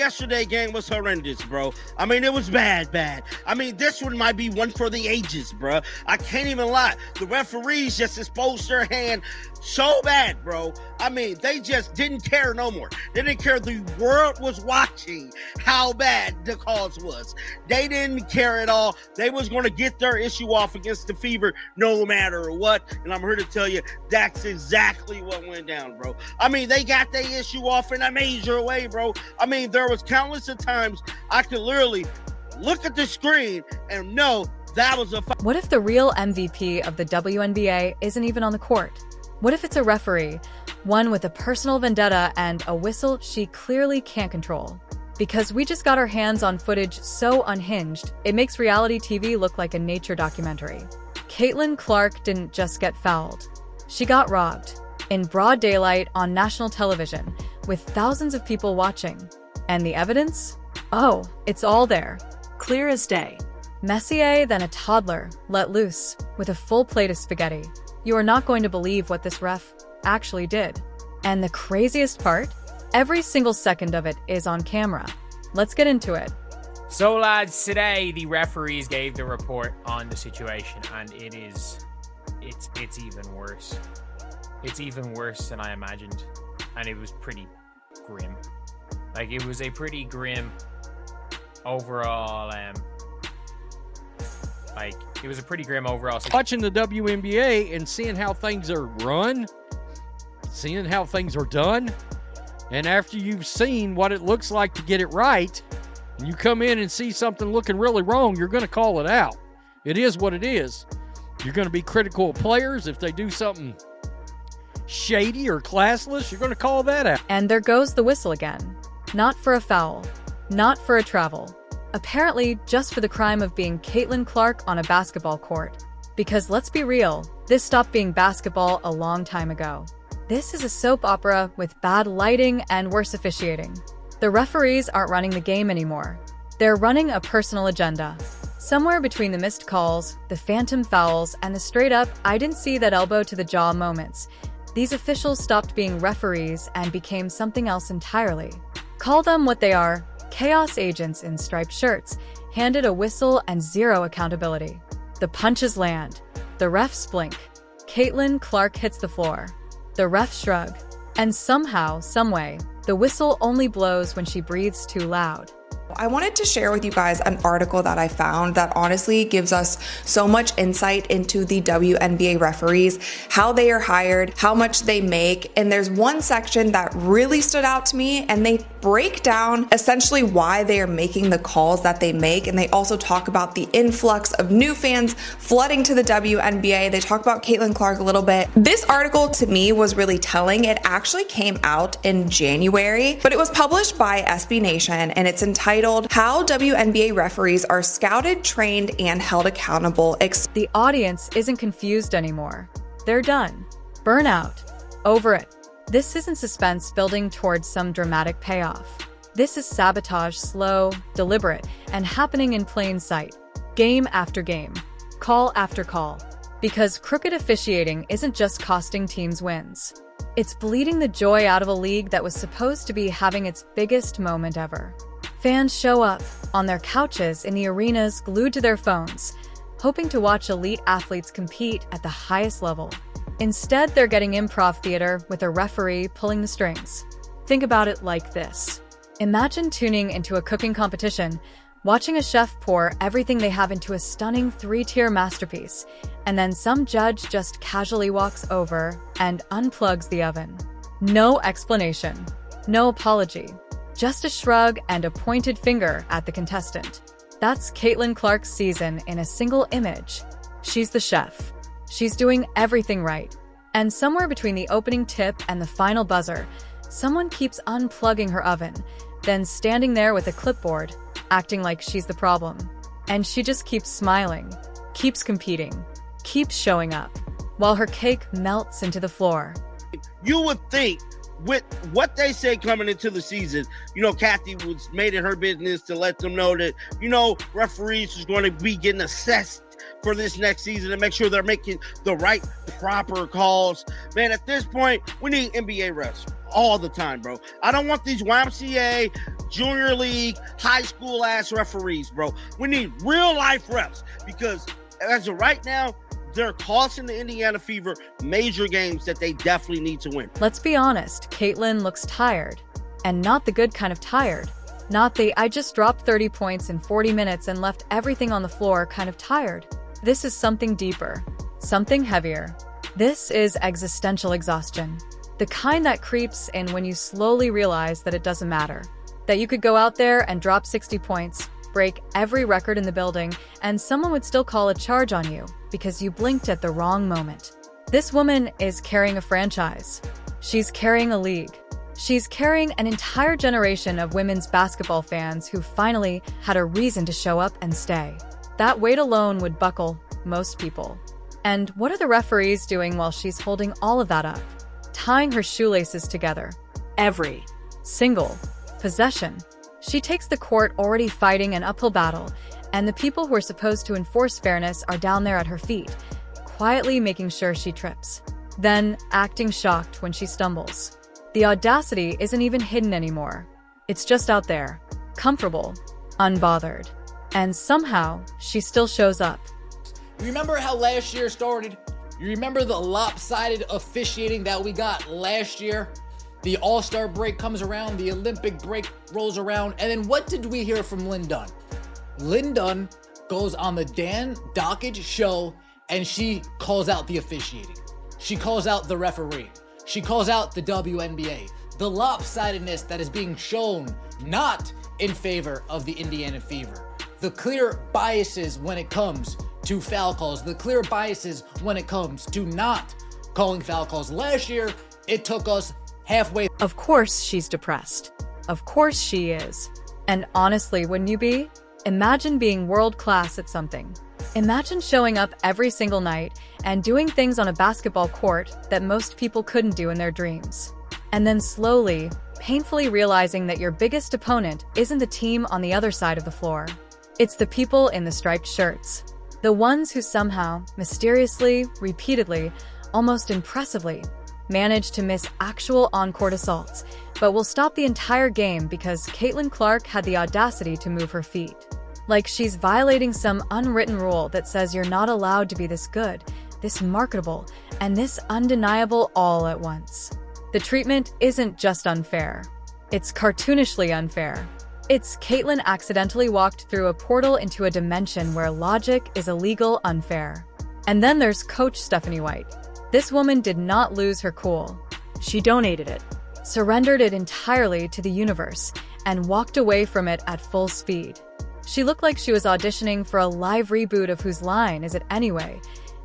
Yesterday game was horrendous, bro. I mean, it was bad. I mean, this one might be one for the ages, bro. I can't even lie. The referees just exposed their hand so bad, bro. I mean, they just didn't care no more. They didn't care. The world was watching how bad the cause was. They didn't care at all. They was going to get their issue off against the Fever no matter what. And I'm here to tell you, that's exactly what went down, bro. I mean, they got their issue off in a major way, bro. I mean, there was countless of times I could literally look at the screen and know that was a What if the real MVP of the WNBA isn't even on the court? What if it's a referee, one with a personal vendetta and a whistle she clearly can't control? Because we just got our hands on footage so unhinged, it makes reality TV look like a nature documentary. Caitlin Clark didn't just get fouled. She got robbed. In broad daylight on national television, with thousands of people watching. And the evidence? Oh, it's all there. Clear as day. Messier than a toddler, let loose, with a full plate of spaghetti. You are not going to believe what this ref actually did. And the craziest part? Every single second of it is on camera. Let's get into it. So lads, today the referees gave the report on the situation, and it's even worse. It's even worse than I imagined, and it was pretty grim. Like, it was a pretty grim overall, it was a pretty grim overall. Watching the WNBA and seeing how things are run, seeing how things are done, and after you've seen what it looks like to get it right, and you come in and see something looking really wrong, you're going to call it out. It is what it is. You're going to be critical of players if they do something shady or classless. You're going to call that out. And there goes the whistle again. Not for a foul. Not for a travel. Apparently, just for the crime of being Caitlin Clark on a basketball court. Because let's be real, this stopped being basketball a long time ago. This is a soap opera with bad lighting and worse officiating. The referees aren't running the game anymore. They're running a personal agenda. Somewhere between the missed calls, the phantom fouls, and the straight-up I didn't see that elbow to the jaw moments, these officials stopped being referees and became something else entirely. Call them what they are, chaos agents in striped shirts, handed a whistle and zero accountability. The punches land. The refs blink. Caitlin Clark hits the floor. The refs shrug. And somehow, someway, the whistle only blows when she breathes too loud. I wanted to share with you guys an article that I found that honestly gives us so much insight into the WNBA referees, how they are hired, how much they make, and there's one section that really stood out to me, and they break down essentially why they are making the calls that they make, and they also talk about the influx of new fans flooding to the WNBA. They talk about Caitlin Clark a little bit. This article to me was really telling. It actually came out in January, but it was published by SB Nation, and it's entitled How WNBA Referees Are Scouted, Trained, and Held Accountable. The audience isn't confused anymore. They're done. Burnout. Over it. This isn't suspense building towards some dramatic payoff. This is sabotage, slow, deliberate, and happening in plain sight. Game after game. Call after call. Because crooked officiating isn't just costing teams wins. It's bleeding the joy out of a league that was supposed to be having its biggest moment ever. Fans show up, on their couches in the arenas glued to their phones, hoping to watch elite athletes compete at the highest level. Instead, they're getting improv theater with a referee pulling the strings. Think about it like this. Imagine tuning into a cooking competition, watching a chef pour everything they have into a stunning 3-tier masterpiece, and then some judge just casually walks over and unplugs the oven. No explanation. No apology. Just a shrug and a pointed finger at the contestant. That's Caitlin Clark's season in a single image. She's the chef. She's doing everything right. And somewhere between the opening tip and the final buzzer, someone keeps unplugging her oven, then standing there with a clipboard, acting like she's the problem. And she just keeps smiling, keeps competing, keeps showing up, while her cake melts into the floor. You would think with what they say coming into the season, Kathy was made it her business to let them know that, referees is going to be getting assessed for this next season and make sure they're making the right, proper calls. Man, at this point, we need NBA refs all the time, bro. I don't want these YMCA, junior league, high school ass referees, bro. We need real life refs because as of right now, they're costing the Indiana Fever major games that they definitely need to win. Let's be honest, Caitlin looks tired. And not the good kind of tired. Not the I just dropped 30 points in 40 minutes and left everything on the floor kind of tired. This is something deeper. Something heavier. This is existential exhaustion. The kind that creeps in when you slowly realize that it doesn't matter. That you could go out there and drop 60 points, break every record in the building, and someone would still call a charge on you because you blinked at the wrong moment. This woman is carrying a franchise. She's carrying a league. She's carrying an entire generation of women's basketball fans who finally had a reason to show up and stay. That weight alone would buckle most people. And what are the referees doing while she's holding all of that up? Tying her shoelaces together. Every single possession. She takes the court already fighting an uphill battle, and the people who are supposed to enforce fairness are down there at her feet, quietly making sure she trips. Then acting shocked when she stumbles. The audacity isn't even hidden anymore. It's just out there, comfortable, unbothered. And somehow, she still shows up. You remember how last year started? You remember the lopsided officiating that we got last year? The All-Star break comes around, the Olympic break rolls around, and then what did we hear from Lynn Dunn? Lynn Dunn goes on the Dan Dockage show, and she calls out the officiating. She calls out the referee. She calls out the WNBA. The lopsidedness that is being shown not in favor of the Indiana Fever. The clear biases when it comes to foul calls. The clear biases when it comes to not calling foul calls. Last year, it took us halfway. Of course she's depressed. Of course she is. And honestly, wouldn't you be? Imagine being world-class at something. Imagine showing up every single night and doing things on a basketball court that most people couldn't do in their dreams. And then slowly, painfully realizing that your biggest opponent isn't the team on the other side of the floor. It's the people in the striped shirts. The ones who somehow, mysteriously, repeatedly, almost impressively, manage to miss actual on-court assaults, but will stop the entire game because Caitlin Clark had the audacity to move her feet. Like she's violating some unwritten rule that says you're not allowed to be this good, this marketable, and this undeniable all at once. The treatment isn't just unfair. It's cartoonishly unfair. It's Caitlin accidentally walked through a portal into a dimension where logic is illegal unfair. And then there's Coach Stephanie White. This woman did not lose her cool. She donated it, surrendered it entirely to the universe, and walked away from it at full speed. She looked like she was auditioning for a live reboot of Whose Line Is It Anyway?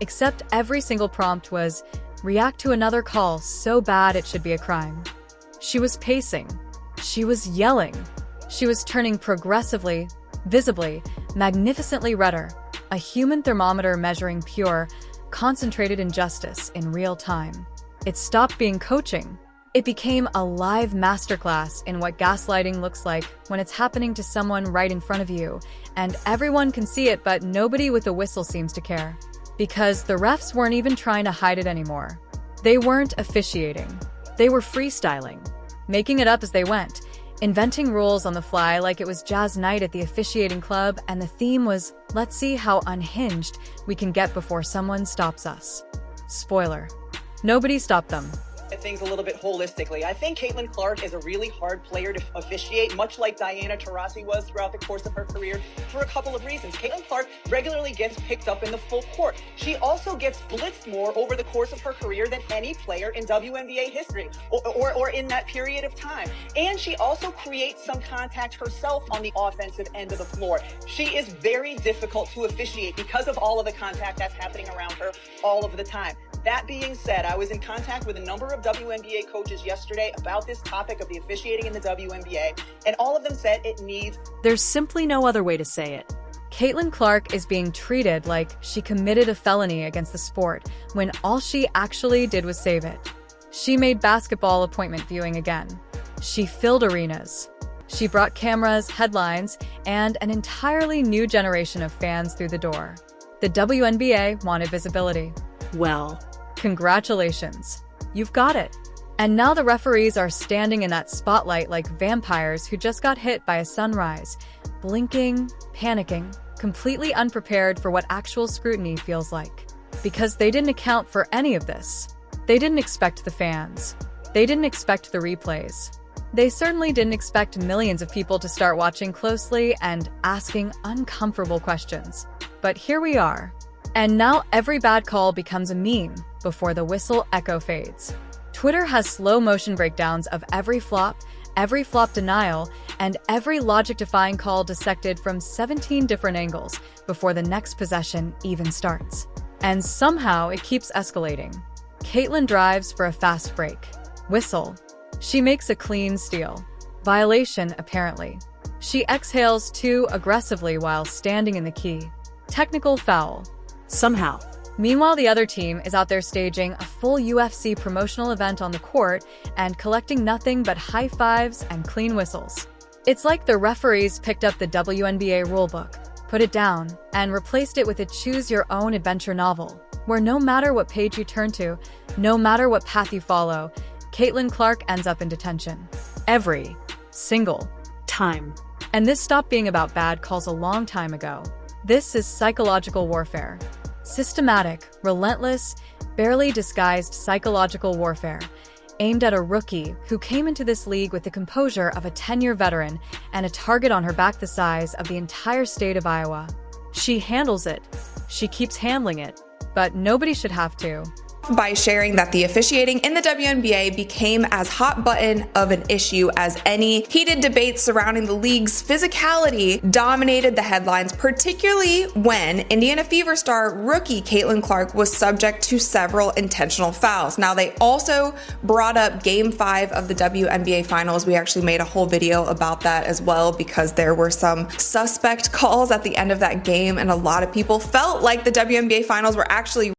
Except every single prompt was, react to another call so bad it should be a crime. She was pacing. She was yelling. She was turning progressively, visibly, magnificently redder, a human thermometer measuring pure, concentrated injustice in real time. It stopped being coaching. It became a live masterclass in what gaslighting looks like when it's happening to someone right in front of you, and everyone can see it, but nobody with a whistle seems to care. Because the refs weren't even trying to hide it anymore. They weren't officiating. They were freestyling, making it up as they went, inventing rules on the fly like it was jazz night at the officiating club, and the theme was, let's see how unhinged we can get before someone stops us. Spoiler. Nobody stopped them. Things a little bit holistically. I think Caitlin Clark is a really hard player to officiate, much like Diana Taurasi was throughout the course of her career, for a couple of reasons. Caitlin Clark regularly gets picked up in the full court. She also gets blitzed more over the course of her career than any player in WNBA history or in that period of time. And she also creates some contact herself on the offensive end of the floor. She is very difficult to officiate because of all of the contact that's happening around her all of the time. That being said, I was in contact with a number of WNBA coaches yesterday about this topic of the officiating in the WNBA, and all of them said it needs... There's simply no other way to say it. Caitlin Clark is being treated like she committed a felony against the sport, when all she actually did was save it. She made basketball appointment viewing again. She filled arenas. She brought cameras, headlines, and an entirely new generation of fans through the door. The WNBA wanted visibility. Well, Congratulations. You've got it. And now the referees are standing in that spotlight like vampires who just got hit by a sunrise, blinking, panicking, completely unprepared for what actual scrutiny feels like. Because they didn't account for any of this. They didn't expect the fans. They didn't expect the replays. They certainly didn't expect millions of people to start watching closely and asking uncomfortable questions. But here we are. And now every bad call becomes a meme before the whistle echo fades. Twitter has slow motion breakdowns of every flop denial, and every logic-defying call dissected from 17 different angles before the next possession even starts. And somehow it keeps escalating. Caitlin drives for a fast break. Whistle. She makes a clean steal. Violation, apparently. She exhales too aggressively while standing in the key. Technical foul. somehow. Meanwhile, the other team is out there staging a full UFC promotional event on the court and collecting nothing but high fives and clean whistles. It's like the referees picked up the WNBA rulebook, put it down, and replaced it with a choose-your-own-adventure novel, where no matter what page you turn to, no matter what path you follow, Caitlin Clark ends up in detention. Every single Time. And this stopped being about bad calls a long time ago. This is psychological warfare. Systematic, relentless, barely disguised psychological warfare, aimed at a rookie who came into this league with the composure of a 10-year veteran and a target on her back the size of the entire state of Iowa. She handles it. She keeps handling it. But nobody should have to. By sharing that the officiating in the WNBA became as hot button of an issue as any. Heated debates surrounding the league's physicality dominated the headlines, particularly when Indiana Fever star rookie Caitlin Clark was subject to several intentional fouls. Now, they also brought up Game 5 of the WNBA Finals. We actually made a whole video about that as well because there were some suspect calls at the end of that game, and a lot of people felt like the WNBA Finals were actually